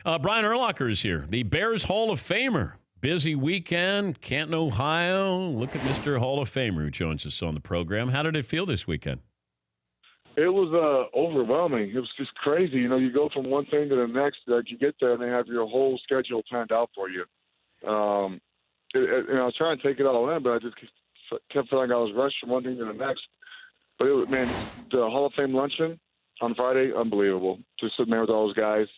Brian Urlacher is here, the Bears Hall of Famer. Busy weekend, Canton, Ohio. Look at Mr. Hall of Famer who joins us on the program. How did it feel this weekend? It was overwhelming. It was just crazy. You know, you go from one thing to the next. Like you get there and they have your whole schedule planned out for you. I was trying to take it all in, but I just kept feeling like I was rushed from one thing to the next. But the Hall of Fame luncheon on Friday, unbelievable. Just sitting there with all those guys,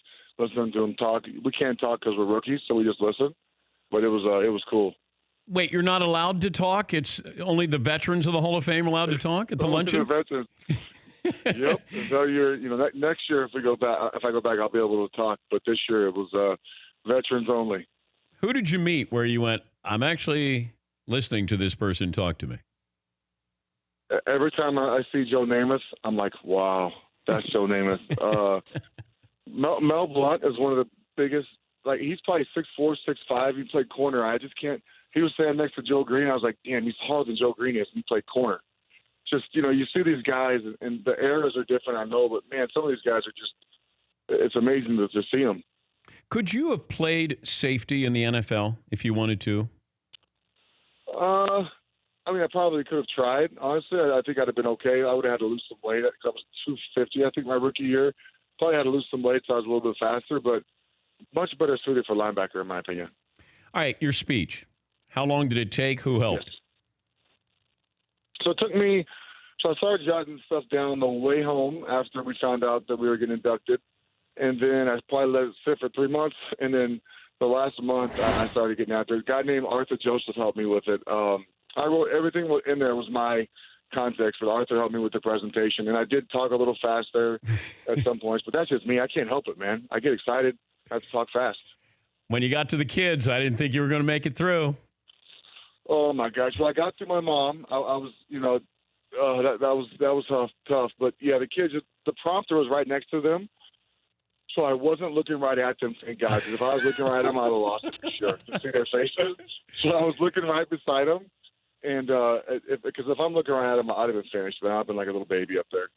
listening to them talk. We can't talk because we're rookies, so we just listen. But it was cool. Wait, you're not allowed to talk? It's only the veterans of the Hall of Fame allowed to talk at the luncheon? The veterans. Yep. So next year if I go back, I'll be able to talk. But this year it was veterans only. Who did you meet where you went, I'm actually listening to this person talk to me? Every time I see Joe Namath, I'm like, wow, that's Joe Namath. Mel Blount is one of the biggest. Like, he's probably 6'4", 6'5". He played corner. I just can't. He was standing next to Joe Green. I was like, damn, he's taller than Joe Green is, and he played corner. Just, you see these guys, and the eras are different, I know, but, man, some of these guys are just – it's amazing to just see them. Could you have played safety in the NFL if you wanted to? I probably could have tried. Honestly, I think I'd have been okay. I would have had to lose some weight. I was 250, I think, my rookie year. Probably had to lose some weight so I was a little bit faster, but much better suited for linebacker, in my opinion. All right, your speech. How long did it take? Who helped? Yes. So it took me – so I started jotting stuff down on the way home after we found out that we were getting inducted. And then I probably let it sit for 3 months. And then the last month I started getting out there. A guy named Arthur Joseph helped me with it. I wrote everything in there was my context, but Arthur helped me with the presentation. And I did talk a little faster at some points, but that's just me. I can't help it, man. I get excited. I have to talk fast. When you got to the kids, I didn't think you were going to make it through. Oh, my gosh. Well, I got to my mom. I was, that was tough. But, yeah, the kids, the prompter was right next to them. So I wasn't looking right at them, thank God. Because if I was looking right at them, I would have lost it for sure to see their faces. So I was looking right beside them. And because if I'm looking right at them, I'd have been finished. But I've been like a little baby up there.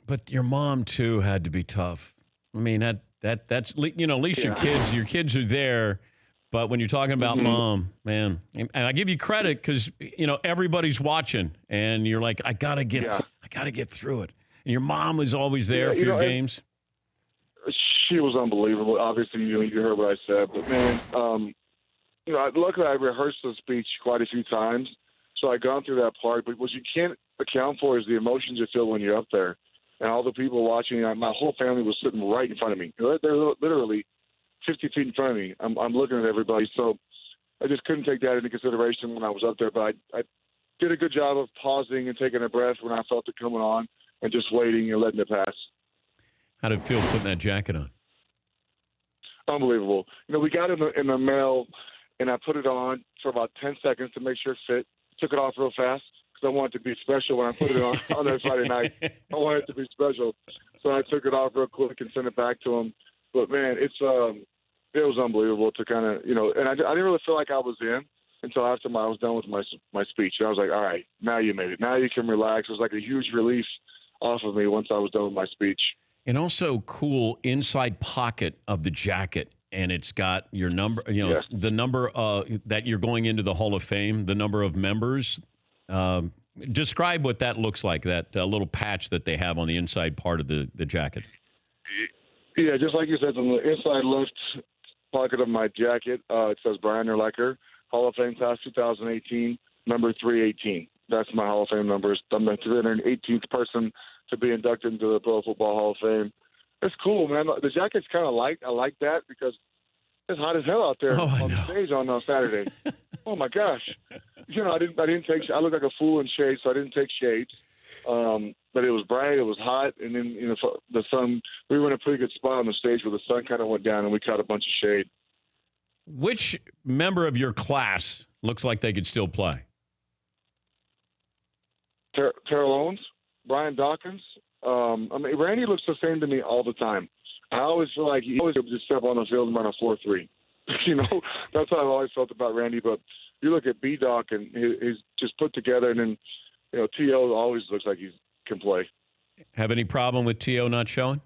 But your mom, too, had to be tough. I mean, that's, at least your kids are there. But when you're talking about mom, man, and I give you credit because, everybody's watching. And you're like, I got to get through it. And your mom was always there for your games. She was unbelievable. Obviously, you heard what I said. But, man, luckily I rehearsed the speech quite a few times. So I gone through that part. But what you can't account for is the emotions you feel when you're up there. And all the people watching, my whole family was sitting right in front of me. They're literally 50 feet in front of me. I'm looking at everybody. So I just couldn't take that into consideration when I was up there. But I did a good job of pausing and taking a breath when I felt it coming on and just waiting and letting it pass. How did it feel putting that jacket on? Unbelievable. We got it in the mail, and I put it on for about 10 seconds to make sure it fit. Took it off real fast because I wanted it to be special when I put it on that Friday night. I wanted it to be special. So I took it off real quick and sent it back to him. But, man, it was unbelievable to kind of, and I didn't really feel like I was in until after I was done with my speech. And I was like, all right, now you made it. Now you can relax. It was like a huge relief off of me once I was done with my speech. And also cool inside pocket of the jacket. And it's got your number, the number that you're going into the Hall of Fame, the number of members. Describe what that looks like, that little patch that they have on the inside part of the jacket. Yeah, just like you said, on the inside left pocket of my jacket, it says Brian Urlacher, Hall of Fame class 2018, number 318. That's my Hall of Fame numbers. I'm the 318th person to be inducted into the Pro Football Hall of Fame. It's cool, man. The jacket's kind of light. I like that because it's hot as hell out there on the stage on Saturday. Oh my gosh! I didn't take. I look like a fool in shades, so I didn't take shades. But it was bright. It was hot, and then the sun. We were in a pretty good spot on the stage where the sun kind of went down, and we caught a bunch of shade. Which member of your class looks like they could still play? Terrell Owens, Brian Dawkins. Randy looks the same to me all the time. I always feel like he always just step on the field and run a 4-3. That's how I've always felt about Randy. But you look at B-Doc and he's just put together, and then T.O. always looks like he can play. Have any problem with T.O. not showing?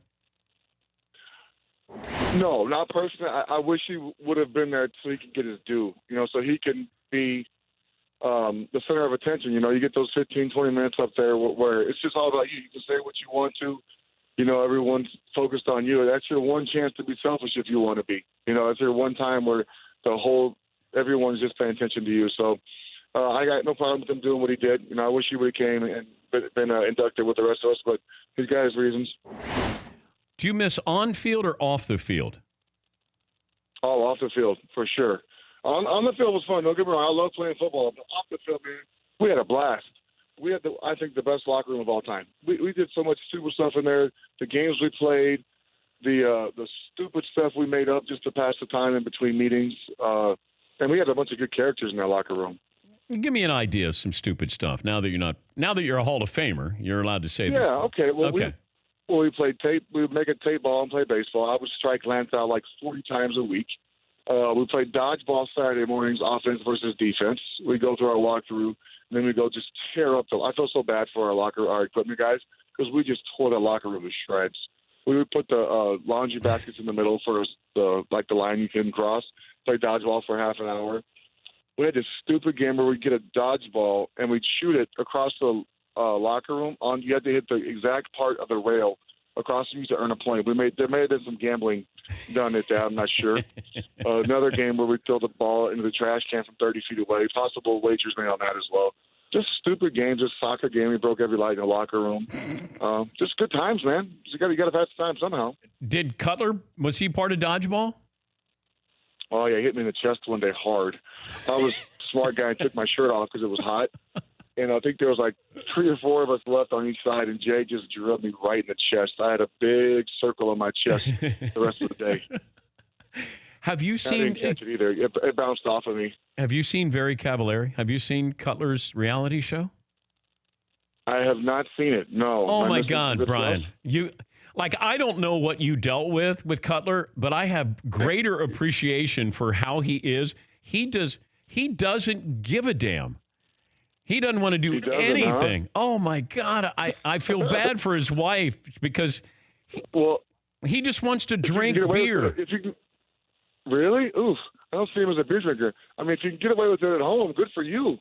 No, not personally. I wish he would have been there so he could get his due, so he can be the center of attention. You get those 15, 20 minutes up there where it's just all about you. You can say what you want to. Everyone's focused on you. That's your one chance to be selfish if you want to be. It's your one time where everyone's just paying attention to you. So I got no problem with him doing what he did. I wish he would have came and been inducted with the rest of us, but he's got his reasons. Do you miss on field or off the field? Oh, off the field, for sure. On the field was fun. Don't get me wrong. I love playing football. But off the field, man, we had a blast. We had, I think, the best locker room of all time. We did so much stupid stuff in there. The games we played, the stupid stuff we made up just to pass the time in between meetings. And we had a bunch of good characters in that locker room. Give me an idea of some stupid stuff. Now that you're a Hall of Famer, you're allowed to say this. Yeah, okay. Well, okay. We played tape. We would make a tape ball and play baseball. I would strike Lance out like 40 times a week. We played dodgeball Saturday mornings, offense versus defense. We go through our walkthrough, and then we go just tear up I feel so bad for our equipment guys because we just tore the locker room to shreds. We would put the laundry baskets in the middle for the line you couldn't cross. Play dodgeball for half an hour. We had this stupid game where we'd get a dodgeball and we'd shoot it across the locker room. You had to hit the exact part of the rail across from you to earn a point. There may have been some gambling done at that. I'm not sure. Another game where we throw the ball into the trash can from 30 feet away. Possible wagers made on that as well. Just stupid games. Just soccer game. We broke every light in the locker room. Just good times, man. You got to pass the time somehow. Did Cutler, was he part of dodgeball? Oh, yeah, he hit me in the chest one day hard. I was a smart guy and took my shirt off because it was hot. And I think there was like 3 or 4 of us left on each side, and Jay just drilled me right in the chest. I had a big circle on my chest the rest of the day. Have you seen? I didn't catch it either. It bounced off of me. Have you seen Very Cavallari? Have you seen Cutler's reality show? I have not seen it, no. Oh, my God, Brian. I don't know what you dealt with Cutler, but I have greater appreciation for how he is. He doesn't give a damn. He doesn't want to do anything. Huh? Oh, my God. I feel bad for his wife because he just wants to drink beer. Really? Oof. I don't see him as a beer drinker. I mean, if you can get away with it at home, good for you.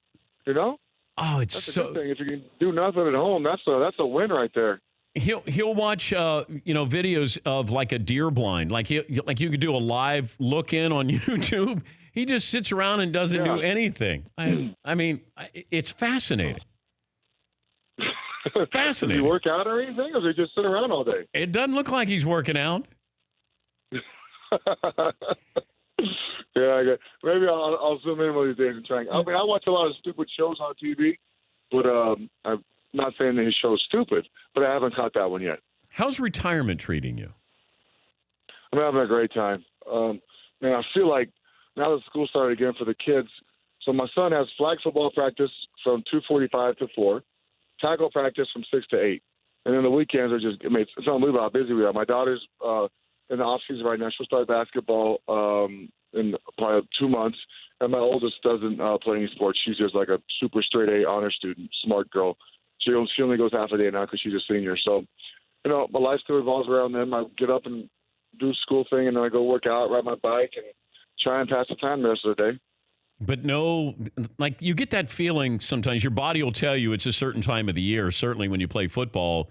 Oh, that's a good thing. If you can do nothing at home, that's a win right there. He'll watch videos of like a deer blind, like you could do a live look in on YouTube. He just sits around and doesn't do anything. I mean, it's fascinating. Fascinating. Does he work out or anything, or does he just sit around all day? It doesn't look like he's working out. Yeah, maybe I'll zoom in one of these days and try. I mean, I watch a lot of stupid shows on TV, but I'm not saying that his show's stupid, but I haven't caught that one yet. How's retirement treating you? I'm having a great time. I feel like now that school started again for the kids, so my son has flag football practice from 2:45 to 4, tackle practice from 6 to 8, and then the weekends are just, it's unbelievable how busy we are. My daughter's in the off season right now. She'll start basketball in probably 2 months, and my oldest doesn't play any sports. She's just like a super straight A honor student, smart girl. She only goes half a day now because she's a senior. So, my life still revolves around them. I get up and do school thing, and then I go work out, ride my bike, and try and pass the time the rest of the day. But no, like you get that feeling sometimes. Your body will tell you it's a certain time of the year. Certainly when you play football,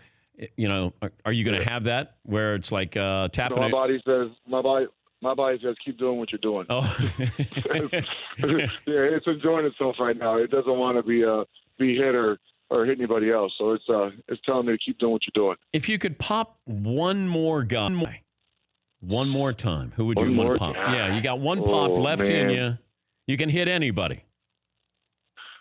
are you going to have that where it's like tapping? My body says keep doing what you're doing. Oh, it's enjoying itself right now. It doesn't want to be hit or hit anybody else. So it's telling me to keep doing what you're doing. If you could pop one more guy, one more time, who would you want to pop? Yeah, you got one pop left in you. You can hit anybody.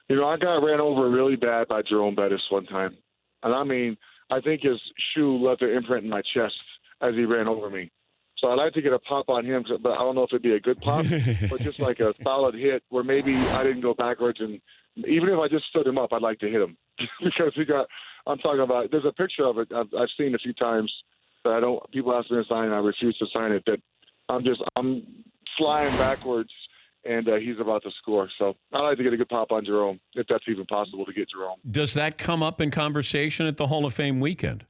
I got ran over really bad by Jerome Bettis one time. And I mean, I think his shoe left an imprint in my chest as he ran over me. So I'd like to get a pop on him, but I don't know if it'd be a good pop, but just like a solid hit where maybe I didn't go backwards. And even if I just stood him up, I'd like to hit him because I'm talking about, there's a picture of it I've seen a few times that people ask me to sign and I refuse to sign it, that I'm flying backwards and he's about to score. So I'd like to get a good pop on Jerome, if that's even possible to get Jerome. Does that come up in conversation at the Hall of Fame weekend?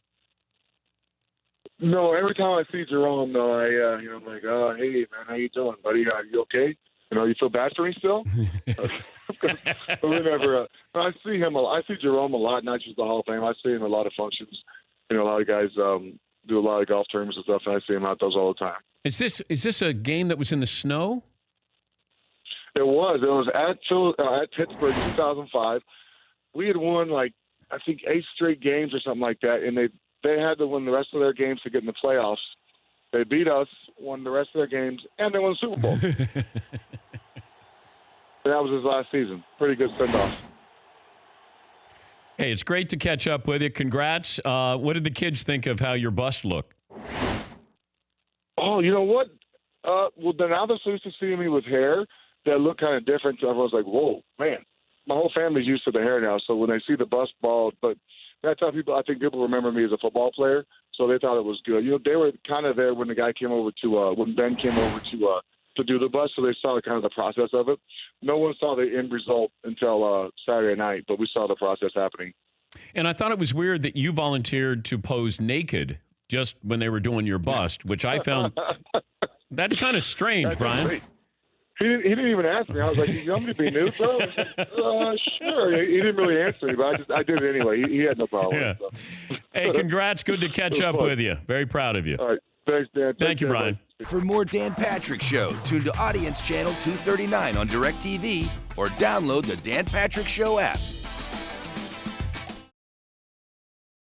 No, every time I see Jerome, though, I'm like, oh, hey, man, how you doing, buddy? Are you okay? You feel bad for me still? But we never. I see him. I see Jerome a lot, not just the Hall of Fame. I see him at a lot of functions. A lot of guys do a lot of golf tournaments and stuff, and I see him out those all the time. Is this a game that was in the snow? It was at Pittsburgh in 2005. We had won I think 8 straight games or something like that, and they had to win the rest of their games to get in the playoffs. They beat us, won the rest of their games, and they won the Super Bowl. That was his last season. Pretty good send-off. Hey, it's great to catch up with you. Congrats. What did the kids think of how your bust looked? Oh, you know what? Well, now they're so used to seeing me with hair that look kind of different. So everyone's like, whoa, man. My whole family's used to the hair now, so when they see the bust bald, but that's how I think people remember me as a football player, so they thought it was good. They were kind of there when the guy came over when Ben came over to do the bust, so they saw kind of the process of it. No one saw the end result until Saturday night, but we saw the process happening. And I thought it was weird that you volunteered to pose naked just when they were doing your bust, which I found that's kind of strange, Brian. Great. He didn't even ask me. I was like, you want me to be nude, bro? Sure. He didn't really answer me, but I did it anyway. He had no problem. Yeah. Hey, congrats. Good to catch up with you. Very proud of you. All right. Thanks, Dan. Thank you, Brian. For more Dan Patrick Show, tune to Audience Channel 239 on DirecTV or download the Dan Patrick Show app.